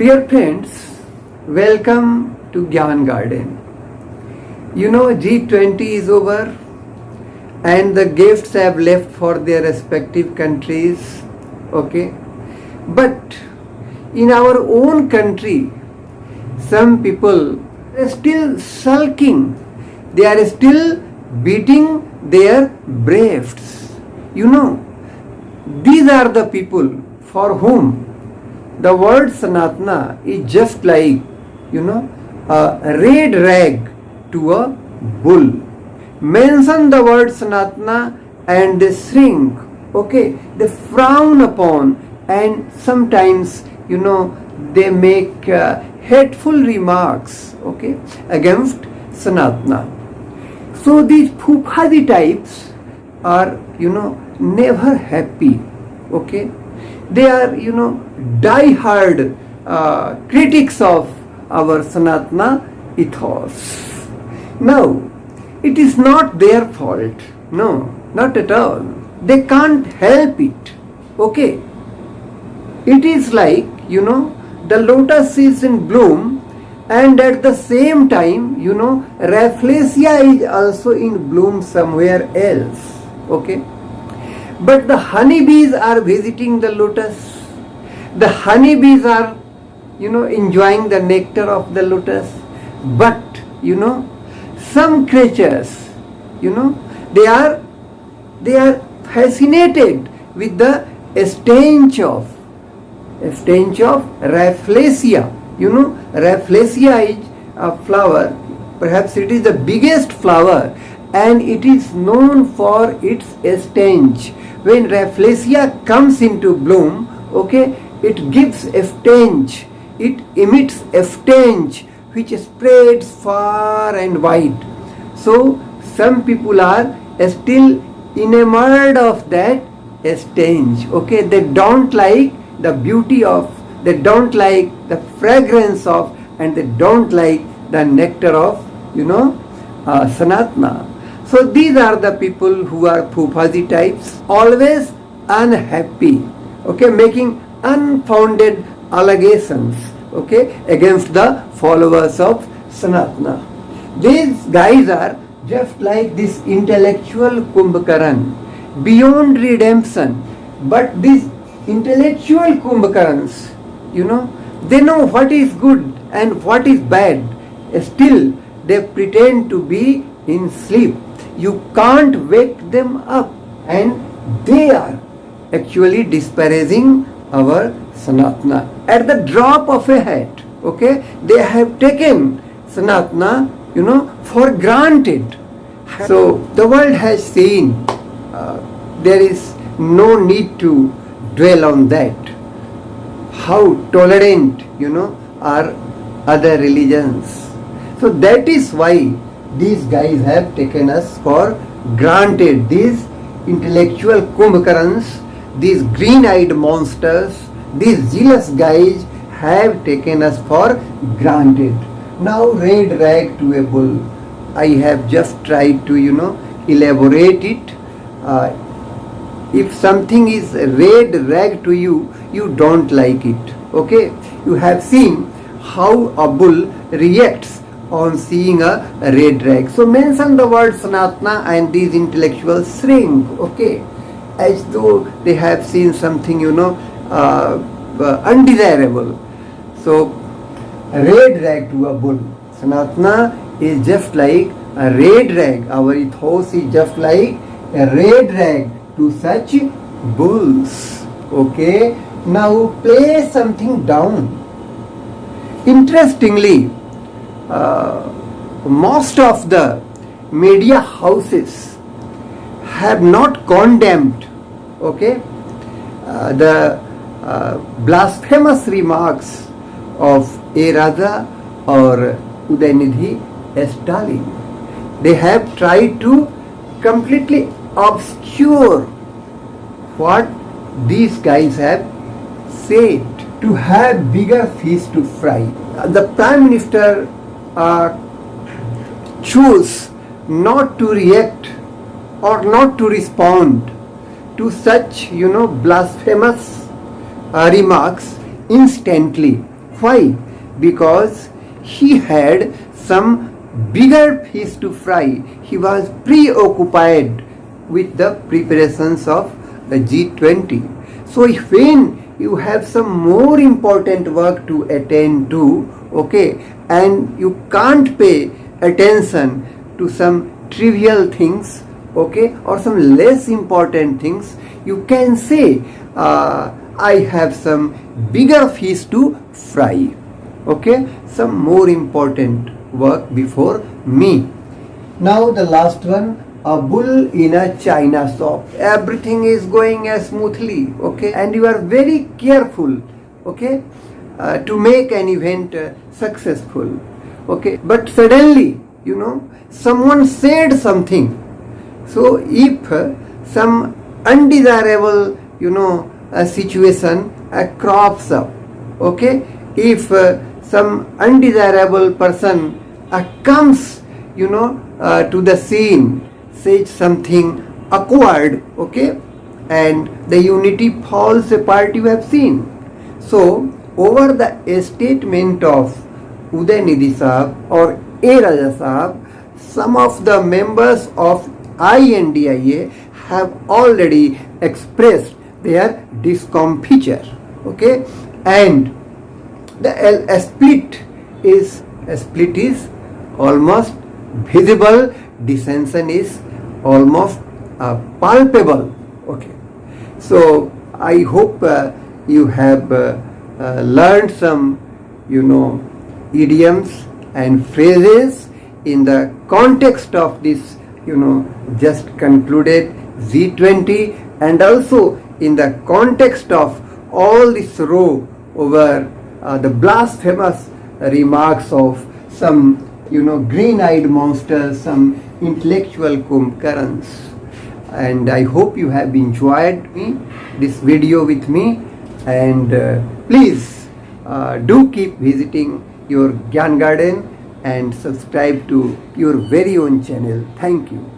Dear friends, welcome to Gyan Garden. You know, G20 is over and the gifts have left for their respective countries. Okay, but in our own country, some people are still sulking. They are still beating their breasts. You know, these are the people for whom the word Sanatana is just like, a red rag to a bull. Mention the word Sanatana and they shrink, okay? They frown upon and sometimes, they make hateful remarks, okay, against Sanatana. So these Fufa Jee types are, never happy, okay? They are, die-hard critics of our Sanatana ethos. Now, it is not their fault. No, not at all. They can't help it. Okay. It is like, the lotus is in bloom and at the same time, Rafflesia is also in bloom somewhere else. Okay. But the honeybees are visiting the lotus. The honeybees are, enjoying the nectar of the lotus. But, some creatures, they are fascinated with the stench of Rafflesia. Rafflesia is a flower. Perhaps it is the biggest flower and it is known for its stench. When Rafflesia comes into bloom, okay, it gives a stench. It emits a stench which spreads far and wide. So some people are still enamored of that stench. Okay, they don't like the beauty of, they don't like the fragrance of, and they don't like the nectar of, Sanatana. So these are the people who are Fufa Jee types, always unhappy, okay, making unfounded allegations, okay, against the followers of Sanatana. These guys are just like this intellectual Kumbhakaran, beyond redemption. But these intellectual Kumbhakarans, they know what is good and what is bad. Still, they pretend to be in sleep. You can't wake them up, and they are actually disparaging our Sanatana. At the drop of a hat, okay, they have taken Sanatana, for granted. So the world has seen, there is no need to dwell on that. How tolerant, are other religions. So that is why these guys have taken us for granted. These intellectual Kumbhakarans, these green-eyed monsters, these zealous guys have taken us for granted. Now red rag to a bull. I have just tried to, elaborate it. If something is red rag to you, you don't like it. Okay? You have seen how a bull reacts on seeing a red rag. So mention the word Sanatana and these intellectuals shrink, okay, as though they have seen something, undesirable. So a red rag to a bull. Sanatana is just like a red rag. Our ethos is just like a red rag to such bulls. Okay. Now play something down. Interestingly, most of the media houses have not condemned, okay, the blasphemous remarks of A. Raja or Udaynidhi Stalin. They have tried to completely obscure what these guys have said, to have bigger fish to fry. The Prime Minister chose not to react or not to respond to such, blasphemous remarks instantly, Why? Because he had some bigger fish to fry. He was preoccupied with the preparations of the G20. So when you have some more important work to attend to, okay, and you can't pay attention to some trivial things, okay, or some less important things, you can say, I have some bigger fish to fry, okay, some more important work before me. Now the last one, a bull in a china shop. Everything is going as smoothly, okay, and you are very careful, okay, to make an event successful, okay, but suddenly, someone said something. So if some undesirable, situation crops up, okay, if some undesirable person comes, to the scene, says something awkward, okay, and the unity falls apart, you have seen. So over the statement of Udaynidhi Sahab or A. Raja Sahab, some of the members of INDIA have already expressed their discomfiture, okay, and the split is almost visible, dissension is almost palpable, okay. So I hope you have learned some, idioms and phrases in the context of this, just concluded G20, and also in the context of all this row over the blasphemous remarks of some, green-eyed monsters, some intellectual kumkarans. And I hope you have enjoyed this video with me, and please do keep visiting your Gyan Garden and subscribe to your very own channel. Thank you.